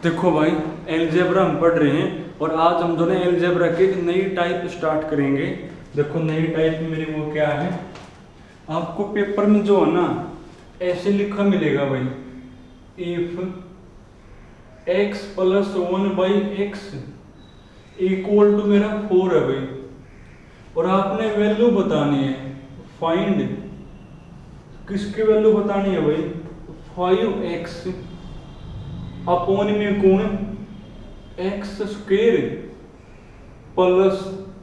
देखो भाई, एलजेब्रा हम पढ़ रहे हैं और आज हम जो है एलजेब्रा की एक नई टाइप स्टार्ट करेंगे। देखो नई टाइप मेरी वो क्या है, आपको पेपर में जो है ना ऐसे लिखा मिलेगा भाई, if x plus 1/x equal to मेरा 4 है भाई, और आपने वैल्यू बतानी है। फाइंड किसकी वैल्यू बतानी है भाई, 5x अपॉन में कौन x square plus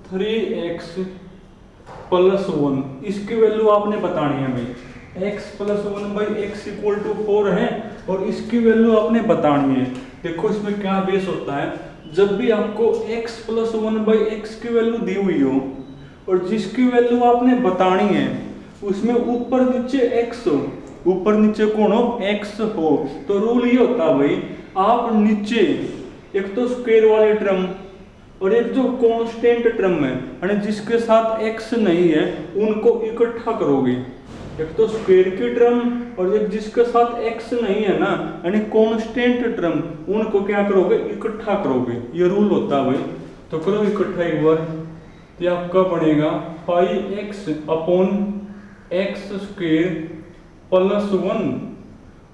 3x plus 1, इसकी वैल्यू आपने बतानी है भाई। x plus 1/x equal to 4 है और इसकी वैल्यू आपने बतानी है। देखो इसमें क्या बेस होता है, जब भी आपको x प्लस 1/x की वैल्यू दी हुई हो और जिसकी वैल्यू आपने बतानी है उसमें ऊपर नीचे x हो, ऊपर नीचे कौन हो, x हो, तो रूल ये होता है भाई, आप नीचे एक तो स्क्वायर वाली टर्म और एक जो कांस्टेंट टर्म है यानी जिसके साथ x नहीं है उनको इकट्ठा करोगे। एक तो स्क्वायर की टर्म और एक जिसके साथ x नहीं है ना यानी कांस्टेंट टर्म, उनको क्या करोगे, इकट्ठा करोगे। ये रूल होता है भाई। तो करो इकट्ठा एक बार, तो आपका बनेगा 5x upon x square plus 1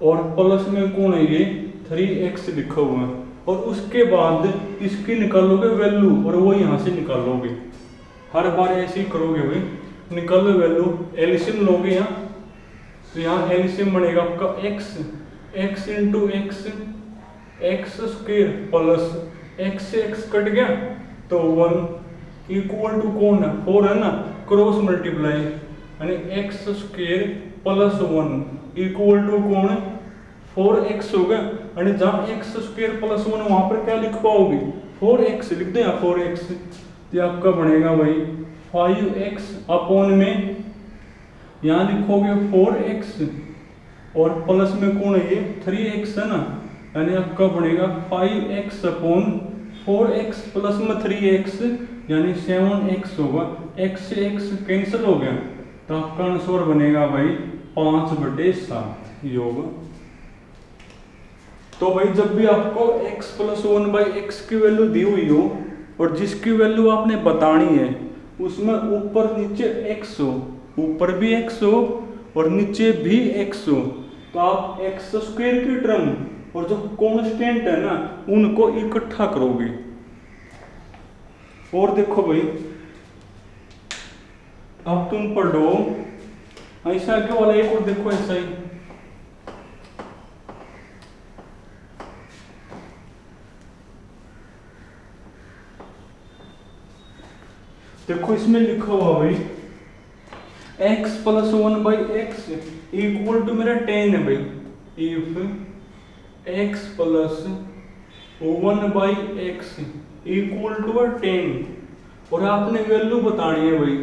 और प्लस में कौन है ये 3x लिखा हुआ है, और उसके बाद इसकी निकालोगे वैल्यू और वो यहां से निकालोगे। हर बार ऐसे ही करोगे भाई, निकालो वैल्यू, एलसीएम लोगे यहाँ, तो यहाँ एलसीएम बनेगा आपका x into x square plus x से x कट गया तो 1 इक्वल टू कौन है, 4 है ना, क्रॉस मल्टीप्लाई यानी x square plus 1 equal to कौन है 4x हो गया। यानी जहां एक्स स्क्वायर प्लस 1 वहां पर क्या लिख पाओगे, 4x लिख दो यहाँ 4x, तो आपका बनेगा भाई 5x अपॉन में यहाँ लिखोगे 4x और प्लस में कौन है ये 3x है ना, यानी आपका बनेगा 5x अपॉन 4x प्लस में 3x यानी 7x होगा। x से x कैंसिल हो गया तो आपका आंसर बनेगा भाई 5/7 योग। तो भाई जब भी आपको x प्लस 1/x की वैल्यू दी हुई हो और जिसकी वैल्यू आपने बतानी है उसमें ऊपर नीचे x हो, ऊपर भी x हो और नीचे भी x हो, तो आप एक्स स्क्वायर की टर्म और जो कांस्टेंट है ना उनको इकट्ठा करोगे। और देखो भाई अब तुम पढ़ो ऐसा आगे वाला एक और देखो ऐसा ही, देखो इसमें लिखा हुआ भाई x plus 1/x equal to मेरा 10 है भाई। If x plus 1/x equal to 10 और आपने वैल्यू बतानी है भाई,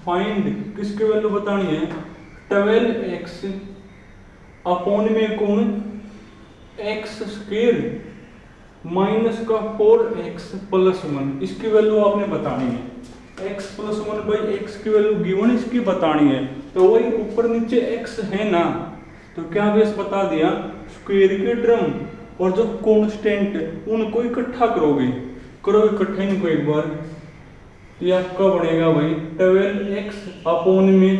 फाइंड किसकी वैल्यू बतानी है, 12x अपॉन में कौन एक्स स्क्वायर माइनस का 4x प्लस 1, इसकी वैल्यू आपने बतानी है। x प्लस 1/x की वैल्यू गिवन इसकी बतानी है, तो वही ऊपर नीचे x है ना, तो क्या बेस बता दिया, स्क्वायर की टर्म और जो कांस्टेंट उनको इकट्ठा करोगे। करो इकट्ठा इनको एक बार, ये आपका बनेगा भाई 12x अपॉन में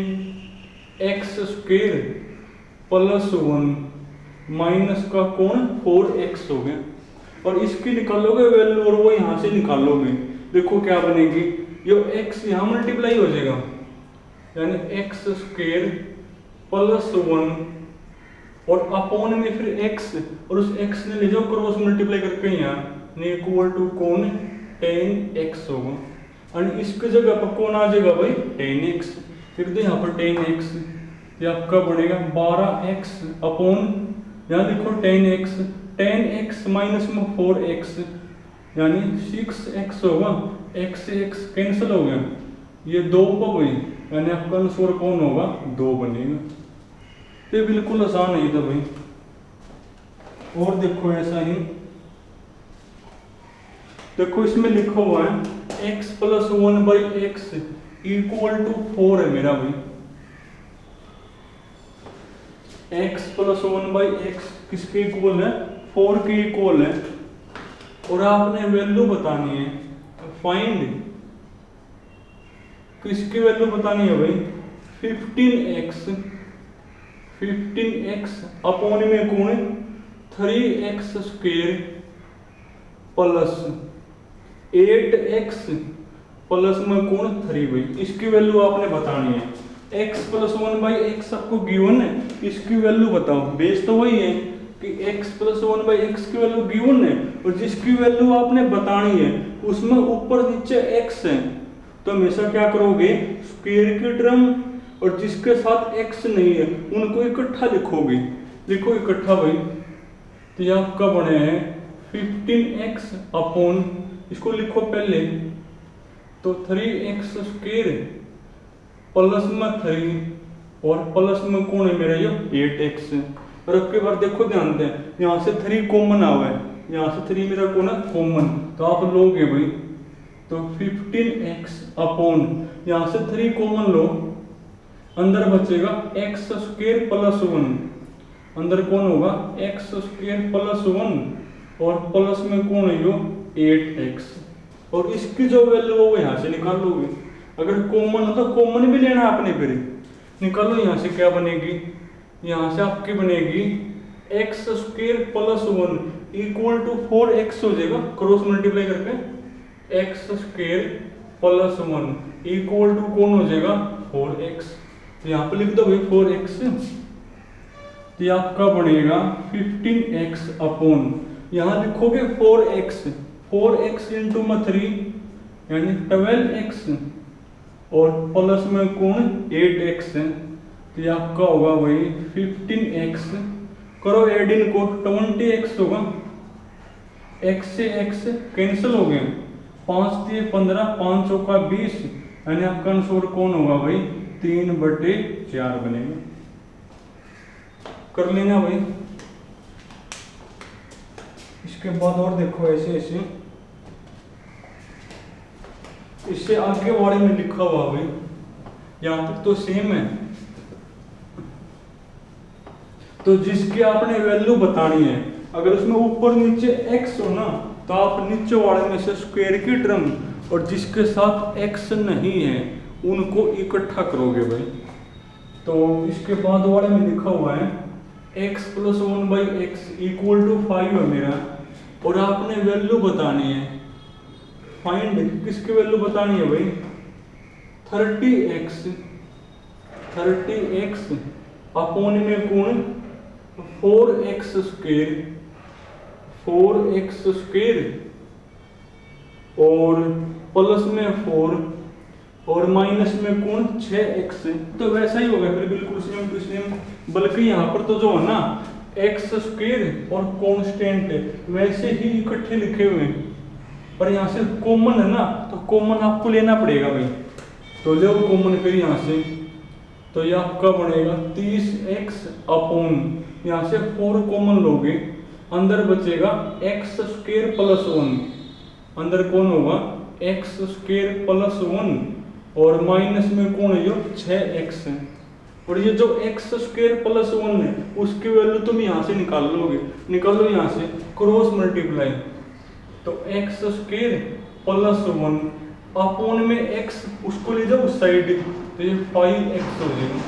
एक्स स्क्वायर प्लस 1 माइनस का कौन 4x हो गया, और इसकी निकालोगे वैल्यू और वो यहां से निकालोगे। देखो क्या बनेगी, ये x यहां मल्टीप्लाई हो जाएगा यानी एक्स स्क्वायर प्लस 1 और अपॉन में फिर x और उस x ने ले जाओ क्रॉस मल्टीप्लाई करके यहाँ इक्वल टू कौन 10x होगा, और इसकी जगह पर कौन आ जाएगा भाई 10x, फिर दो यहाँ पर 10x, ये आपका बनेगा 12x अपॉन यहाँ लिखो 10x माइनस में 4x यानी 6x होगा, x से x कैंसिल हो गया, ये 2 हो गई यानी आपका आंसर कौन होगा 2 बनेगा। ये बिल्कुल आसान है था भाई। और देखो ऐसा ही, देखो इसमें लिखा हुआ है x plus 1/x equal to 4 है मेरा भाई। x प्लस 1/x किसके इक्वल है 4 के इक्वल है और आपने वैल्यू बतानी है। फाइंड किसकी वैल्यू बतानी है भाई? 15x अपॉन में कौन 3x square plus 8x plus में कौन 3 भाई। इसकी वैल्यू आपने बतानी है। x प्लस 1/x आपको गिवन है, इसकी वैल्यू बताओ। बेस तो वही है कि x प्लस 1/x की वैल्यू गिवन है और जिसकी वैल्यू आपने बतानी है उसमें ऊपर नीचे x है, तो हमेशा क्या करोगे? स्क्वायर की टर्म और जिसके साथ x नहीं है उनको इकट्ठा लिखोगे। लिखो इकट्ठा भाई, तो ये आपका बने हैं 15x अपॉन, इसको लिखो पहले तो 3x स्क्वायर प्लस में 3 और प्लस में कौन है मेरा? ये 8x। और अब के बार देखो ध्यान दें, यहाँ से 3 कॉमन आवा है, यहाँ से 3 मेरा कौन है? कॉमन, तो आप लोगे भाई तो 15x अपॉन यहाँ से 3 कॉमन लो, अंदर बचेगा x स्क्वायर प्लस 1, अंदर कौन होगा? x स्क्वायर प्लस 1 और प्लस में कौन है? यो 8x। और इसकी जो वैल्यू हो यहाँ से निकाल लोगे। अगर कॉमन हो तो कॉमन भी लेना आपने, फिर निकालो यहाँ से क्या बनेगी? यहाँ से आपकी बनेगी x square plus 1 equal to 4x हो जाएगा, क्रॉस मल्टीप्लाई करके x square plus 1 equal to कौन हो जाएगा? 4x। तो यहाँ पे लिख दो भाई 4x, तो ये आपका बनेगा 15x अपॉन यहाँ लिखोगे 4x इंटू में 3 यानी 12x और प्लस में कौन 8x है, तो ये आपका होगा भाई 15x। करो एड इन को 20x होगा, x से x कैंसिल हो गए, 5 दिए 15, 5 चौका 20 यानी आपका आंसर कौन होगा भाई? 3/4 बनेगा। कर लेना भाई। इसके बाद और देखो ऐसे ऐसे इससे आगे वाले में लिखा हुआ भाई, यहां तक तो सेम है। तो जिसकी आपने वैल्यू बतानी है, अगर उसमें ऊपर नीचे x हो ना तो आप नीचे वाले में से स्क्वायर की टर्म और जिसके साथ x नहीं है उनको इकट्ठा करोगे भाई। तो इसके बाद वाले में लिखा हुआ है x plus 1/x equal to 5 है मेरा, और आपने वैल्यू बतानी है। फाइंड किसकी वैल्यू बतानी है भाई? 30x अपॉन में कौन 4x स्क्वायर और प्लस में 4 और माइनस में कौन 6x। तो वैसा ही होगा फिर, बिल्कुल सेम टू सेम, बल्कि यहाँ पर तो जो है ना x स्क्वायर और कांस्टेंट है वैसे ही इकट्ठे लिखे हुए हैं, पर यहाँ से कॉमन है ना तो कॉमन आपको लेना पड़ेगा भाई। तो ले कॉमन फिर यहाँ से, तो ये आपका बनेगा 30x अपॉन यहाँ से 4 कॉमन लोगे, अंदर बचेगा x स्क्वायर प्लस 1, अंदर कौन होगा? x स्क्वायर प्लस 1 और माइनस में कौन है? 6x है। और ये जो x स्क्वायर प्लस 1 है उसकी वैल्यू तुम यहाँ से निकाल लोगे। निकालो यहाँ से क्रॉस मल्टीप्लाई, तो x स्क्वायर प्लस 1 अपॉन में x उसको ले जाओ उस साइड, तो ये 5x हो जाएगा।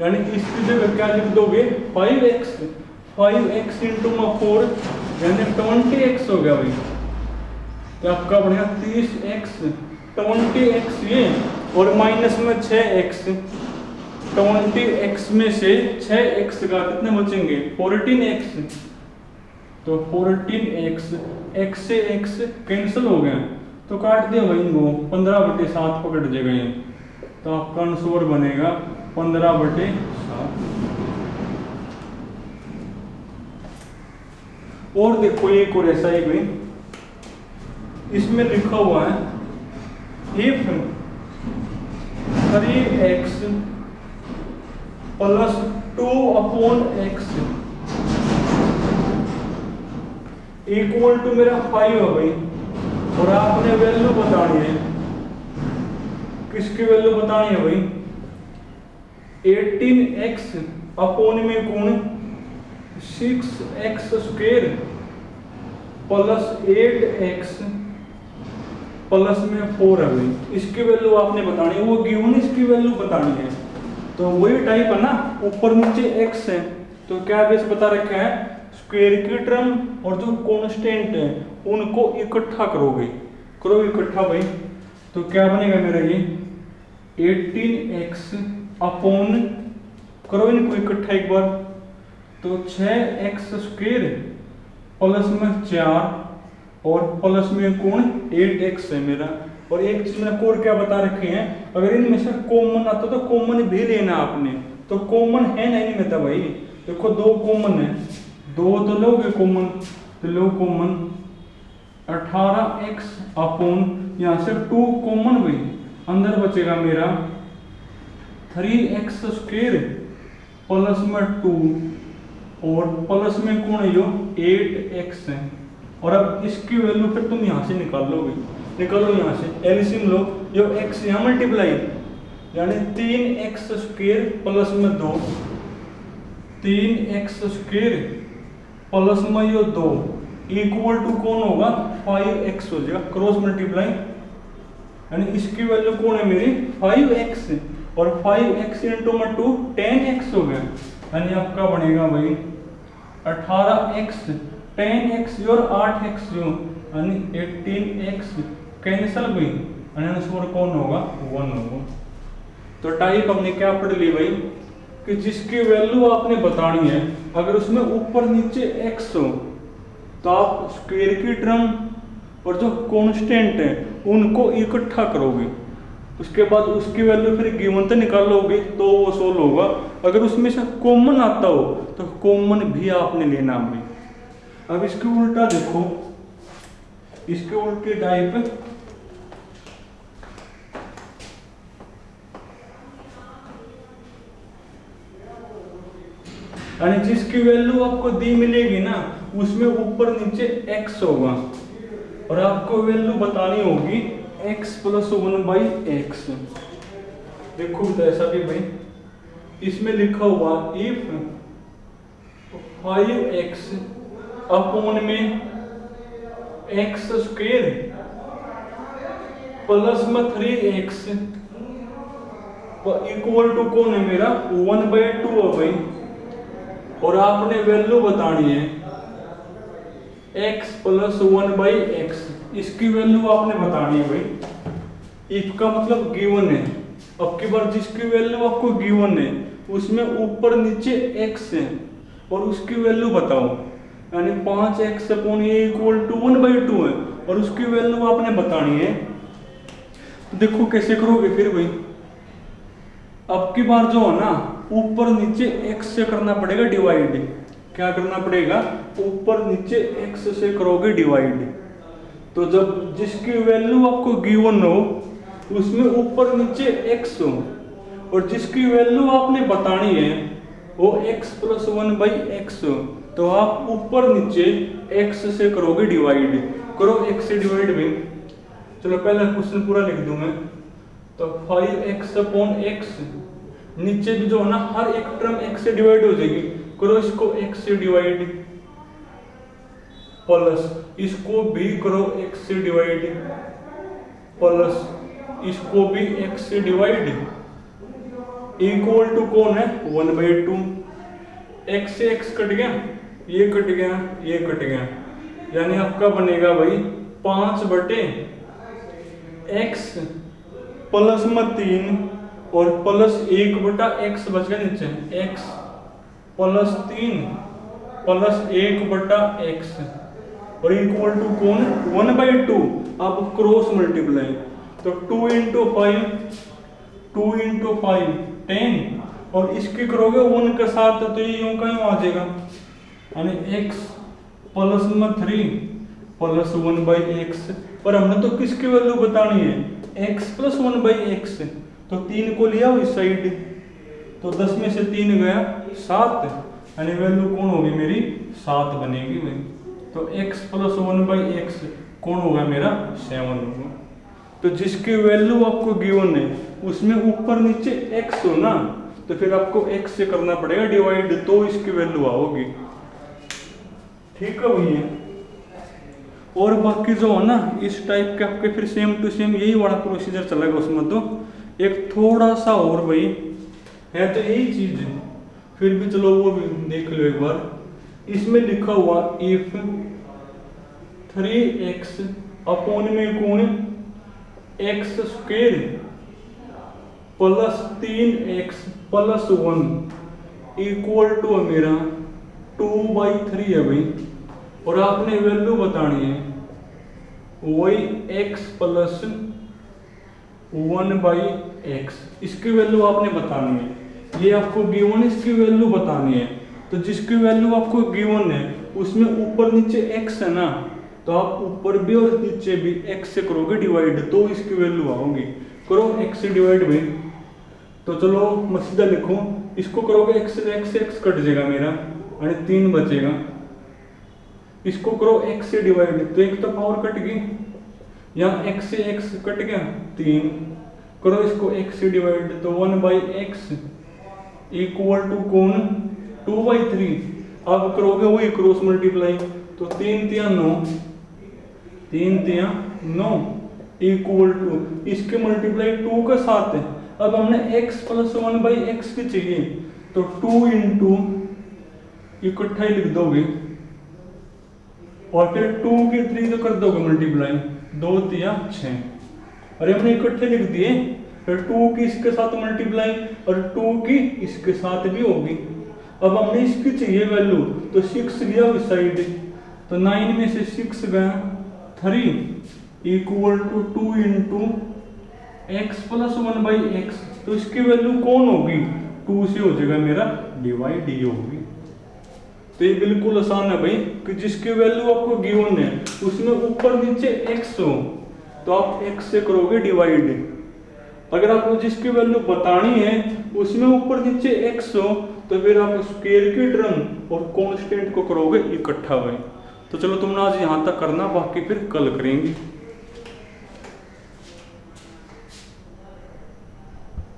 यानी इसकी जगह क्या लिख दोगे? 5x इंटू में 4 यानी 20x हो गया भाई। तो आपका बढ़िया 30x 20x ये और माइनस में 6x, 20x में से 6x का कितने बचेंगे? 14x। तो 14x x से x कैंसिल हो गया तो काट दिया भाई इनको, 15/7 पकड़ जाएगा ये, तो आपका आंसर बनेगा 15/7। और देखो एक और ऐसा ही भाई, इसमें लिखा हुआ है if 3x plus 2/x equal to मेरा 5 है भाई, और आपने वैल्यू बतानी है। किसकी वैल्यू बतानी है भाई? 18x अपॉन में कौन 6x² प्लस 8x प्लस में 4 है भाई। इसकी वैल्यू आपने बतानी है, वो गिवन इसकी वैल्यू बतानी है। तो वही टाइप है ना, ऊपर नीचे x है तो क्या बेस बता रखा है, स्क्वायर की टर्म और जो कांस्टेंट है उनको इकट्ठा करोगे, करो इकट्ठा भाई। तो क्या बनेगा मेरा ये 18x अपॉन, करो इनको इकट्ठा एक बार, तो 6x² प्लस में 4 और प्लस में कौन 8x है मेरा। और एक चीज मैंने कोड क्या बता रखी है, अगर इनमें से कॉमन आता तो कॉमन भी लेना आपने, तो कॉमन है नहीं में था भाई। देखो 2 कॉमन है, 2 तो लोगे कॉमन, तो लो कॉमन 18x अपॉन यहाँ से 2 कॉमन भाई, अंदर बचेगा मेरा 3x² प्लस में 2 और प्लस में कौन है यो 8x है। और अब इसकी वैल्यू फिर तुम यहाँ से निकाल लोगे, निकालो यहाँ से एलसीएम लो, जो x यहाँ मल्टीप्लाई यानी 3x² प्लस में 2, 3x² प्लस में यो 2 इक्वल टू कौन होगा 5x हो जाएगा, क्रॉस मल्टीप्लाई यानी इसकी वैल्यू कौन है मेरी 5x और 5x इंटू में 2 10x हो गया, यानी आपका बनेगा भाई 18x 10x और 8x जो यानी 18x कैंसल भाई, आंसर कौन होगा 1 होगा। तो टाइप हमने क्या पढ़ ली भाई कि जिसकी वैल्यू आपने बतानी है, अगर उसमें ऊपर नीचे x हो तो आप स्क्वायर की टर्म और जो कांस्टेंट है उनको इकट्ठा करोगे, उसके बाद उसकी वैल्यू फिर गिवन तो निकालोगे तो वो सोल्व होगा। अगर उसमें से कॉमन आता हो तो कॉमन भी आपने लेना भाई। अब इसके उल्टा देखो, इसके उल्टी टाइप यानी जिसकी वैल्यू आपको दी मिलेगी ना उसमें ऊपर नीचे x होगा और आपको वैल्यू बतानी होगी x प्लस 1/x। देखो तो ऐसा भी भाई इसमें लिखा हुआ इफ 5x अपॉन में x² प्लस में 3x इक्वल टू कौन है मेरा 1/2 है भाई। और आपने वैल्यू बतानी है x प्लस 1/x, इसकी वैल्यू आपने बतानी है भाई। इफ का मतलब गिवन है, अब की बार जिसकी वैल्यू आपको गिवन है उसमें ऊपर नीचे x है और उसकी वैल्यू बताओ, यानी 5x अपॉन ये इक्वल टू 1/2 है और उसकी वैल्यू आपने बतानी है। देखो कैसे करोगे फिर भाई, अब की बार जो है ना ऊपर नीचे x से करना पड़ेगा डिवाइड। क्या करना पड़ेगा, ऊपर नीचे x से करोगे डिवाइड। तो जब जिसकी वैल्यू आपको गिवन हो उसमें ऊपर नीचे x हो और जिसकी वैल्यू आपने बतानी है वो x प्लस 1/x हो, तो आप ऊपर नीचे x से करोगे डिवाइड। करो x से डिवाइड भाई। चलो पहला क्वेश्चन पूरा लिख दूं मैं, तो 5x अपॉन x, नीचे भी जो है ना हर एक टर्म x से डिवाइड हो जाएगी, करो इसको x से डिवाइड प्लस इसको भी करो x से डिवाइड प्लस इसको भी x से डिवाइड इक्वल टू कौन है 1/2। x से x कट गया, ये कट गया, ये कट गया, यानी आपका बनेगा भाई 5/x प्लस में 3 और प्लस 1/x बच गया नीचे, x प्लस 3 प्लस 1/x और इक्वल टू कौन 1/2। अब क्रॉस मल्टीप्लाई, तो 2 इंटू 5 10 और इसकी करोगे 1 के साथ तो ये यूं का यूं आ जाएगा, यानी x प्लस में 3 प्लस 1/x। पर हमने तो किसकी वैल्यू बतानी है x प्लस 1/x, तो 3 को लिया इस साइड, तो 10 में से 3 गया 7, यानी वैल्यू कौन होगी मेरी 7 बनेगी भाई। तो x प्लस 1/x कौन होगा मेरा 7 होगा। तो जिसकी वैल्यू आपको गिवन है उसमें ऊपर नीचे x हो ना, तो फिर आपको x से करना पड़ेगा डिवाइड, तो इसकी वैल्यू आओगी। ठीक है भैया। और बाकी जो है ना इस टाइप के आपके फिर सेम टू सेम यही वाला प्रोसीजर चलेगा उसमें। तो एक थोड़ा सा और भाई है तो यही चीज है, फिर भी चलो वो भी देख लो एक बार। इसमें लिखा हुआ इफ 3x अपॉन में गुण x square plus 3x plus 1 equal to मेरा 2/3 है भाई। और आपने वैल्यू बतानी है वही x प्लस 1/x, इसकी वैल्यू आपने बतानी है। ये आपको गिवन इसकी वैल्यू बतानी है। तो जिसकी वैल्यू आपको गिवन है उसमें ऊपर नीचे x है ना, तो आप ऊपर भी और नीचे भी x से करोगे डिवाइड, तो इसकी वैल्यू आओगी। करो x से डिवाइड भाई। तो चलो मैं सीधा लिखूं, इसको करोगे x से x कट जाएगा मेरा और 3 बचेगा। इसको करो x से डिवाइड, तो एक तो पावर कट गई, यहाँ x से x कट गया 3। करो इसको x से डिवाइड, तो 1/x इक्वल टू कौन 2/3। अब करोगे वही क्रॉस मल्टीप्लाई, तो 3 तिया 9, 3 तिया 9 इक्वल टू इसके मल्टीप्लाई 2 के साथ है। अब हमने x प्लस 1/x की चाहिए, तो 2 इंटू इकट्ठा ही लिख दोगे और फिर 2 की 3 तो कर दोगे मल्टीप्लाई, 2 तिया 6। अरे हमने इकट्ठे लिख दिए, फिर 2 की इसके साथ मल्टीप्लाई और 2 की इसके साथ भी होगी। अब हमने इसकी चाहिए वैल्यू, तो 6 गया उस साइड, तो 9 में से 6 गया 3 equal to 2 into x plus 1/x। तो इसकी वैल्यू कौन होगी, 2 से हो जाएगा मेरा डिवाइड ये होगी। तो ये बिल्कुल आसान है भाई कि जिसकी वैल्यू आपको गिवन है उसमें ऊपर नीचे x हो तो आप x से करोगे डिवाइड। अगर आपको जिसकी वैल्यू बतानी है उसमें ऊपर नीचे x हो तो फिर आप स्क्वायर की टर्म और कांस्टेंट को करोगे इकट्ठा भाई। तो चलो तुमने आज यहाँ तक करना, बाकी फिर कल करेंगे।